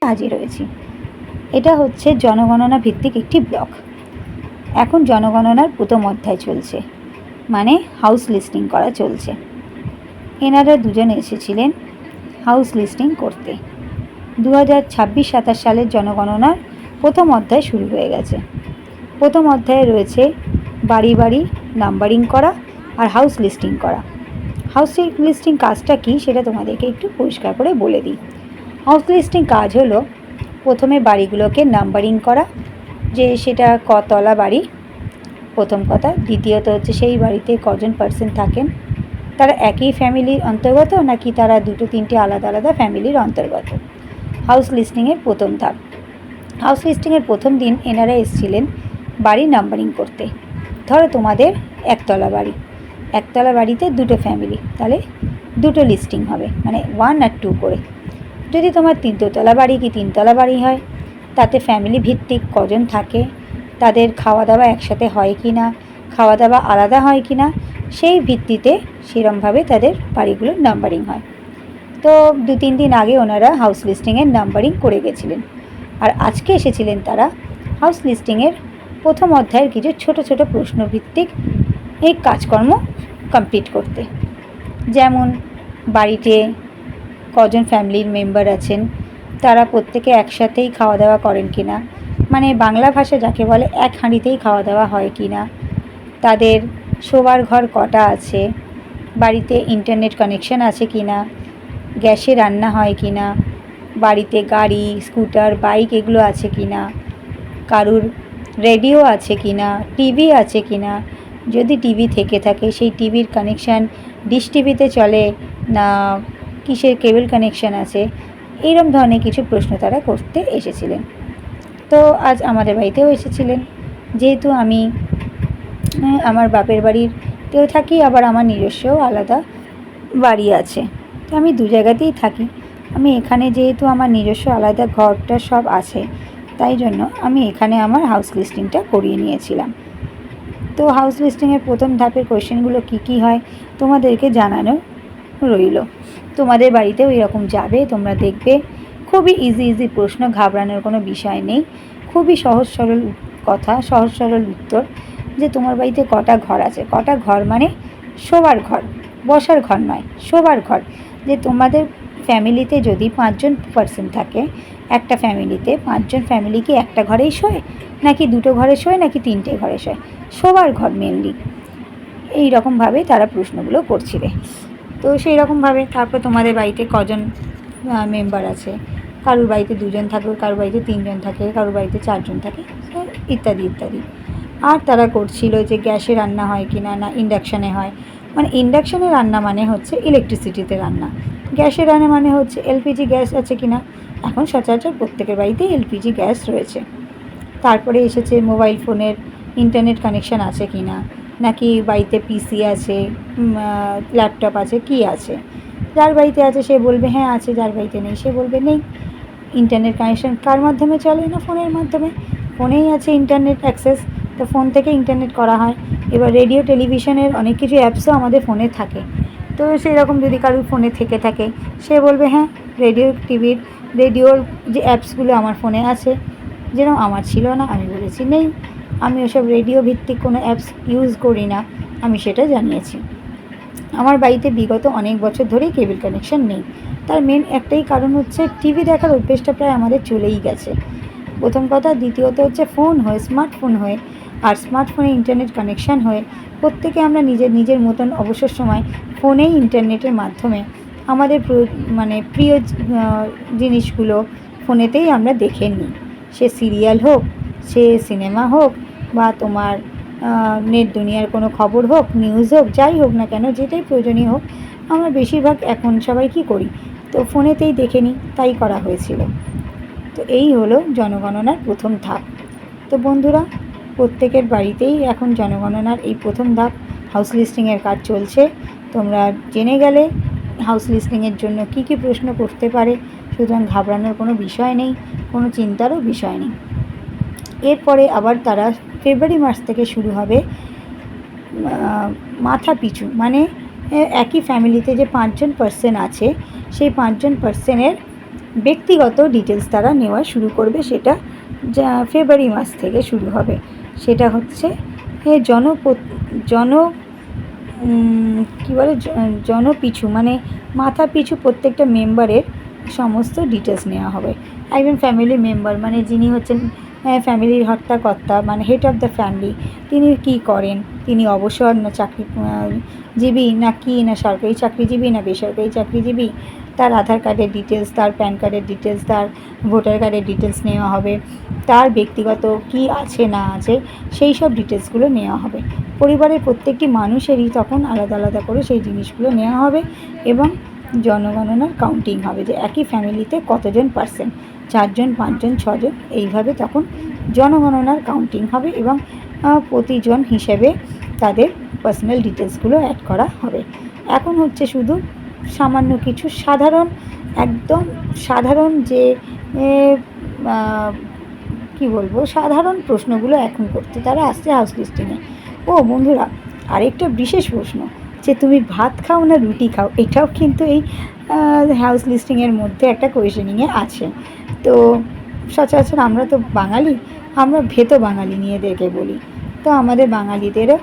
হাজির হয়েছি। এটা হচ্ছে জনগণনা ভিত্তিক একটি ব্লগ। এখন জনগণনার প্রথম অধ্যায় চলছে, মানে হাউস লিস্টিং করা চলছে। এনারা দুজন এসেছিলেন হাউস লিস্টিং করতে। 2026-27 সালের জনগণনার প্রথম অধ্যায় শুরু হয়ে গেছে। প্রথম অধ্যায়ে রয়েছে বাড়ি বাড়ি নাম্বারিং করা আর হাউস লিস্টিং করা। হাউস লিস্টিং কাজটা কি সেটা তোমাদেরকে একটু পরিষ্কার করে বলে দিই। হাউস লিস্টিং কাজ হলো প্রথমে বাড়িগুলোকে নাম্বারিং করা, যে সেটা কতলা বাড়ি প্রথম কথা। দ্বিতীয়ত হচ্ছে সেই বাড়িতে কজন পার্সন থাকেন, তারা একই ফ্যামিলির অন্তর্গত নাকি তারা দুটো তিনটে আলাদা আলাদা ফ্যামিলির অন্তর্গত। হাউস লিস্টিংয়ের প্রথম ধাপ। হাউস লিস্টিংয়ের প্রথম দিন এনারা এসেছিলেন বাড়ি নাম্বারিং করতে। ধরো তোমাদের একতলা বাড়ি, একতলা বাড়িতে দুটো ফ্যামিলি, তাহলে দুটো লিস্টিং হবে, মানে 1 আর 2 করে। যদি তোমার দোতলা বাড়ি কি তিনতলা বাড়ি হয়, তাতে ফ্যামিলি ভিত্তিক কজন থাকে, তাদের খাওয়া দাওয়া একসাথে হয় কি না, খাওয়া দাওয়া আলাদা হয় কি না, সেই ভিত্তিতে সেরমভাবে তাদের বাড়িগুলোর নাম্বারিং হয়। তো 2-3 দিন আগে ওনারা হাউস লিস্টিংয়ের নাম্বারিং করে গেছিলেন, আর আজকে এসেছিলেন তারা হাউস লিস্টিংয়ের প্রথম অধ্যায়ের কিছু ছোট ছোট প্রশ্নভিত্তিক এই কাজকর্ম কমপ্লিট করতে। যেমন বাড়িতে কজন ফ্যামিলির মেম্বার আছেন, তারা প্রত্যেকে একসাথেই খাওয়া দাওয়া করেন কি না, মানে বাংলা ভাষা যাকে বলে এক হাঁড়িতেই খাওয়া দাওয়া হয় কি না, তাদের শোবার ঘর কটা আছে, বাড়িতে ইন্টারনেট কানেকশন আছে কি না, গ্যাসে রান্না হয় কি না, বাড়িতে গাড়ি স্কুটার বাইক এগুলো আছে কি না, কারুর রেডিও আছে কি না, টিভি আছে কি না, যদি টিভি থেকে থাকে সেই টিভির কানেকশান ডিশ টিভিতে চলে না কিসের কেবল কানেকশান আছে, এইরকম ধরনের কিছু প্রশ্ন তারা করতে এসেছিলেন। তো আজ আমাদের বাড়িতেও এসেছিলেন। যেহেতু আমি আমার বাপের বাড়িতেও থাকি, আবার আমার নিজস্বও আলাদা বাড়ি আছে, তো আমি দু জায়গাতেই থাকি। আমি এখানে যেহেতু আমার নিজস্ব আলাদা ঘরটা সব আছে, তাই জন্য আমি এখানে আমার হাউস লিস্টিংটা করিয়ে নিয়েছিলাম। তো হাউস লিস্টিংয়ের প্রথম ধাপের কোয়েশ্চেনগুলো কী হয় তোমাদেরকে জানানো রইল। তোমাদের বাড়িতেও এরকম যাবে, তোমরা দেখবে খুবই ইজি প্রশ্ন, ঘাবড়ানোর কোনো বিষয় নেই। খুবই সহজ সরল কথা, সহজ সরল উত্তর। যে তোমার বাড়িতে কটা ঘর আছে, কটা ঘর মানে শোবার ঘর, বসার ঘর নয়, শোবার ঘর। যে তোমাদের ফ্যামিলিতে যদি 5 জন পার্সন থাকে, একটা ফ্যামিলিতে 5 জন ফ্যামিলি কি একটা ঘরেই শোয়, নাকি দুটো ঘরে শোয়, নাকি তিনটে ঘরে শোয়, শোবার ঘর মেনলি। এই রকমভাবে তারা প্রশ্নগুলো করছিলে। তো সেই রকমভাবে তারপর তোমাদের বাড়িতে কজন মেম্বার আছে, কারোর বাড়িতে 2 জন থাকে, কারোর বাড়িতে 3 জন থাকে, কারোর বাড়িতে 4 জন থাকে, ইত্যাদি ইত্যাদি। আর তারা করছিল যে গ্যাসে রান্না হয় কি না, না ইন্ডাকশানে হয়। মানে ইন্ডাকশানে রান্না মানে হচ্ছে ইলেকট্রিসিটিতে রান্না, গ্যাসে রান্না মানে হচ্ছে এলপিজি গ্যাস আছে কি না। এখন সচরাচর প্রত্যেকের বাড়িতেই এলপিজি গ্যাস রয়েছে। তারপরে এসেছে মোবাইল ফোনের ইন্টারনেট কানেকশান আছে কি না, নাকি বাড়িতে পিসি আছে, ল্যাপটপ আছে, কি আছে। যার বাড়িতে আছে সে বলবে হ্যাঁ আছে, যার বাড়িতে নেই সে বলবে নেই। ইন্টারনেট কানেকশান কার মাধ্যমে চলে, না ফোনের মাধ্যমে। ফোনেই আছে ইন্টারনেট অ্যাক্সেস, তো ফোন থেকে ইন্টারনেট করা হয়। এবার রেডিও টেলিভিশনের অনেক কিছু অ্যাপসও আমাদের ফোনে থাকে। তো সেই রকম যদি কারোর ফোনে থেকে থাকে, সে বলবে হ্যাঁ রেডিও টিভির রেডিওর যে অ্যাপসগুলো আমার ফোনে আছে। যেরকম আমার ছিল না, আমি বলেছি নেই, আমি ওসব রেডিও ভিত্তিক কোনো অ্যাপস ইউজ করি না, আমি সেটা জানিয়েছি। আমার বাড়িতে বিগত অনেক বছর ধরেই কেবল কানেকশান নেই। তার মেন একটাই কারণ হচ্ছে টিভি দেখার অভ্যেসটা প্রায় আমাদের চলেই গেছে, প্রথম কথা। দ্বিতীয়ত হচ্ছে ফোন হয়ে, স্মার্টফোন হয়ে, আর স্মার্টফোনে ইন্টারনেট কানেকশান হয়ে প্রত্যেকে আমরা নিজের মতন অবসর সময় ফোনেই ইন্টারনেটের মাধ্যমে আমাদের মানে প্রিয় জিনিসগুলো ফোনেতেই আমরা দেখে নিই। সে সিরিয়াল হোক, সে সিনেমা হোক, বা তোমার নেট দুনিয়ার কোনো খবর হোক, নিউজ হোক, যাই হোক না কেন, যেটাই প্রয়োজনীয় হোক, আমরা বেশিরভাগ এখন সবাই কী করি, তো ফোনেতেই দেখে নিই, তাই করা হয়েছিল। তো এই হলো জনগণনার প্রথম ধাপ। তো বন্ধুরা, প্রত্যেকের বাড়িতেই এখন জনগণনার এই প্রথম ধাপ হাউস লিস্টিংয়ের কাজ চলছে। তোমরা জেনে গেলে হাউস লিস্টিংয়ের জন্য কী কী প্রশ্ন করতে পারে, সুতরাং ঘাবড়ানোর কোনো বিষয় নেই, কোনো চিন্তারও বিষয় নেই। এরপরে আবার তারা ফেব্রুয়ারি মাস থেকে শুরু হবে মাথা পিছু, মানে একই ফ্যামিলিতে যে 5 জন পার্সন আছে, সেই 5 জন পার্সনের ব্যক্তিগত ডিটেলস তারা নেওয়া শুরু করবে, সেটা যা ফেব্রুয়ারি মাস থেকে শুরু হবে। সেটা হচ্ছে জন কী বলে জনপিছু, মানে মাথা পিছু প্রত্যেকটা মেম্বারের সমস্ত ডিটেলস নেওয়া হবে। একজন ফ্যামিলি মেম্বার, মানে যিনি হচ্ছেন ফ্যামিলির হর্তাকর্তা, মানে হেড অফ দ্য ফ্যামিলি, তিনি কী করেন, তিনি অবসর না চাকরিজীবী না কি, না সরকারি চাকরিজীবী না বেসরকারি চাকরিজীবী, তার আধার কার্ডের ডিটেলস, তার প্যান কার্ডের ডিটেলস, তার ভোটার কার্ডের ডিটেলস নেওয়া হবে, তার ব্যক্তিগত কি আছে না আছে সেই সব ডিটেলসগুলো নেওয়া হবে। পরিবারের প্রত্যেকটি মানুষেরই তখন আলাদা আলাদা করে সেই জিনিসগুলো নেওয়া হবে এবং জনগণনার কাউন্টিং হবে যে একই ফ্যামিলিতে কতজন পার্সেন্ট, 4 জন 5 জন 6 জন, এইভাবে তখন জনগণনার কাউন্টিং হবে এবং প্রতিজন হিসেবে তাদের পার্সোনাল ডিটেলসগুলো অ্যাড করা হবে। এখন হচ্ছে শুধু সামান্য কিছু সাধারণ, একদম সাধারণ যে কী বলবো, সাধারণ প্রশ্নগুলো এখন করতে তারা আসছে হাউস লিস্টিংয়ে। ও বন্ধুরা, আরেকটা বিশেষ প্রশ্ন, যে তুমি ভাত খাও না রুটি খাও, এটাও কিন্তু এই হাউস লিস্টিংয়ের মধ্যে একটা কোয়েশনিংয়ে আছে। তো সচরাচর আমরা তো বাঙালি, আমরা ভেতো বাঙালি নিয়েদেরকে বলি, তো আমাদের বাঙালিদেরও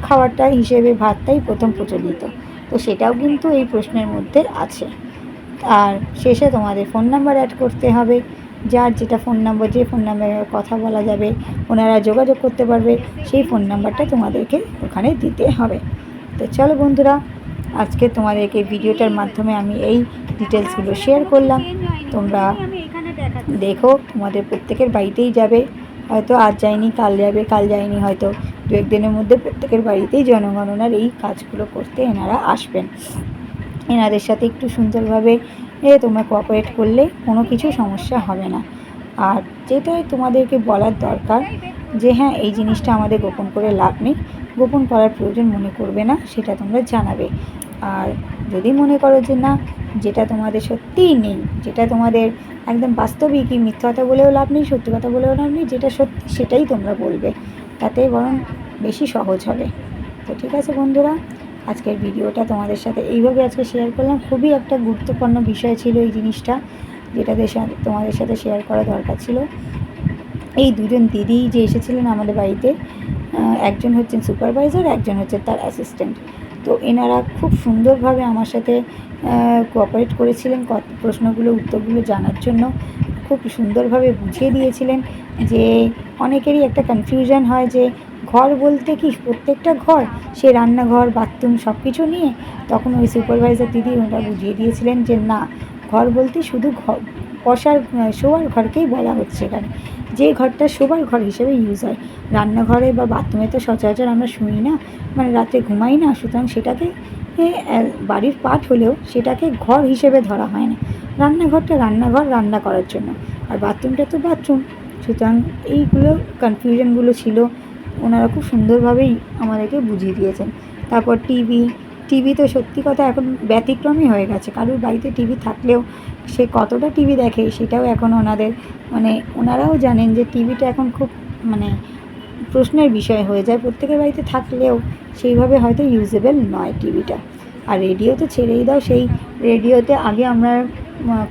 খাবারটা হিসেবে ভাতটাই প্রথম প্রচলিত, তো সেটাও কিন্তু এই প্রশ্নের মধ্যে আছে। আর শেষে তোমাদের ফোন নাম্বার অ্যাড করতে হবে, যার যেটা ফোন নাম্বার, যে ফোন নাম্বারে কথা বলা যাবে, ওনারা যোগাযোগ করতে পারবে, সেই ফোন নাম্বারটা তোমাদেরকে ওখানে দিতে হবে। তো চলো বন্ধুরা, আজকে তোমাদেরকে ভিডিওটার মাধ্যমে আমি এই ডিটেলসগুলো শেয়ার করলাম। তোমরা দেখো, তোমাদের প্রত্যেকের বাড়িতেই যাবে, হয়তো আজ যায়নি কাল যাবে, কাল যায়নি হয়তো 2-1 দিনের মধ্যে প্রত্যেকের বাড়িতেই জনগণনার এই কাজগুলো করতে এনারা আসবেন। এনাদের সাথে একটু সুন্দরভাবে তোমরা কোঅপারেট করলে কোনো কিছু সমস্যা হবে না। আর যেটাই তোমাদেরকে বলার দরকার যে হ্যাঁ, এই জিনিসটা আমাদের গোপন করে লাভ নেই, গোপন করার প্রয়োজন মনে করবে না, সেটা তোমরা জানাবে। আর যদি মনে করো যে না, যেটা তোমাদের সত্যিই নেই, যেটা তোমাদের একদম বাস্তবিকই, মিথ্যা কথা বলেও লাভ নেই, সত্যি কথা বলেও লাভ নেই, যেটা সত্যি সেটাই তোমরা বলবে, তাতে বরং বেশি সহজ হবে। তো ঠিক আছে বন্ধুরা, আজকের ভিডিওটা তোমাদের সাথে এইভাবে আজকে শেয়ার করলাম। খুবই একটা গুরুত্বপূর্ণ বিষয় ছিল এই জিনিসটা, যেটা তোমাদের সাথে শেয়ার করা দরকার ছিল। এই দুজন দিদি যে এসেছিলেন আমাদের বাড়িতে, একজন হচ্ছেন সুপারভাইজার, একজন হচ্ছে তার অ্যাসিস্ট্যান্ট। তো এনারা খুব সুন্দরভাবে আমার সাথে কোঅপারেট করেছিলেন, প্রশ্নগুলো উত্তরগুলো জানার জন্য খুব সুন্দরভাবে বুঝিয়ে দিয়েছিলেন। যে অনেকেরই একটা কনফিউশন হয় যে ঘর বলতে কি প্রত্যেকটা ঘর, সে রান্নাঘর বাথরুম সব কিছু নিয়ে, তখন ওই সুপারভাইজার দিদি ওটা বুঝিয়ে দিয়েছিলেন যে না, ঘর বলতে শুধু শোয়ার ঘরকেই বলা হচ্ছে এখানে, যে ঘরটা শোবার ঘর হিসেবে ইউজ হয়। রান্নাঘরে বা বাথরুমে তো সচরাচর আমরা শুই না, মানে রাতে ঘুমাই না, সুতরাং সেটাকে বাড়ির পার্ট হলেও সেটাকে ঘর হিসেবে ধরা হয় না। রান্নাঘরটা রান্নাঘর, রান্না করার জন্য, আর বাথরুমটা তো বাথরুম। সুতরাং এইগুলো কনফিউশনগুলো ছিল, ওনারা খুব সুন্দরভাবেই আমাদেরকে বুঝিয়ে দিয়েছেন। তারপর টিভি তো সত্যি কথা এখন ব্যতিক্রমই হয়ে গেছে। কারোর বাড়িতে টিভি থাকলেও সে কতটা টিভি দেখে সেটাও এখন ওনারাও জানেন যে টিভিটা এখন খুব প্রশ্নের বিষয় হয়ে যায়। প্রত্যেকের বাড়িতে থাকলেও সেইভাবে হয়তো ইউজেবল নয় টিভিটা। আর রেডিও তো ছেড়েই দাও, সেই রেডিওতে আগে আমরা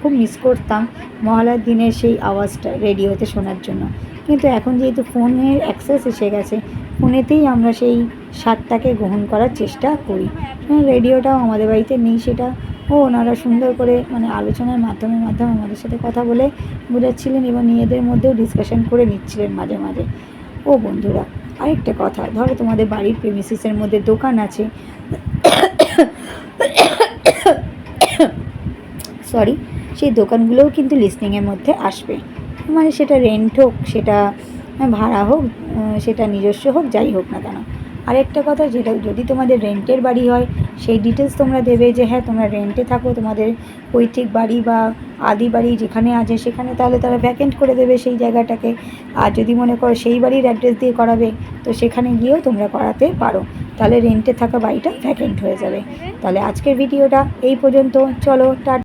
খুব মিস করতাম মহালয়ার দিনের সেই আওয়াজটা রেডিওতে শোনার জন্য, কিন্তু এখন যেহেতু ফোনের অ্যাক্সেস এসে গেছে, ফোনেতেই আমরা সেই স্বাদটাকে গ্রহণ করার চেষ্টা করি। রেডিওটাও আমাদের বাড়িতে নেই, সেটা ওনারা সুন্দর করে আলোচনার মাধ্যমে আমাদের সাথে কথা বলে বোঝাচ্ছিলেন এবং নিজেদের মধ্যেও ডিসকাশন করে নিচ্ছিলেন মাঝে মাঝে। ও বন্ধুরা, আরেকটা কথা, ধরো তোমাদের বাড়ির প্রেমিসিসের মধ্যে দোকান আছে, সেই দোকানগুলোও কিন্তু লিস্টিংয়ের মধ্যে আসবে। সেটা রেন্ট হোক, সেটা ভাড়া হোক, সেটা নিজস্ব হোক, যাই হোক না কেন। আরেকটা কথা, যেটা যদি তোমাদের রেন্টের বাড়ি হয়, সেই ডিটেলস তোমরা দেবে যে হ্যাঁ তোমরা রেন্টে থাকো, তোমাদের পৈতৃক বাড়ি বা আদি বাড়ি যেখানে আছে সেখানে, তাহলে তারা ভ্যাকেন্ট করে দেবে সেই জায়গাটাকে। আর যদি মনে করো সেই বাড়ির অ্যাড্রেস দিয়ে করাবে, তো সেখানে গিয়েও তোমরা করাতে পারো, তাহলে রেন্টে থাকা বাড়িটা ভ্যাকেন্ট হয়ে যাবে। তাহলে আজকের ভিডিওটা এই পর্যন্ত, চলো টাটা।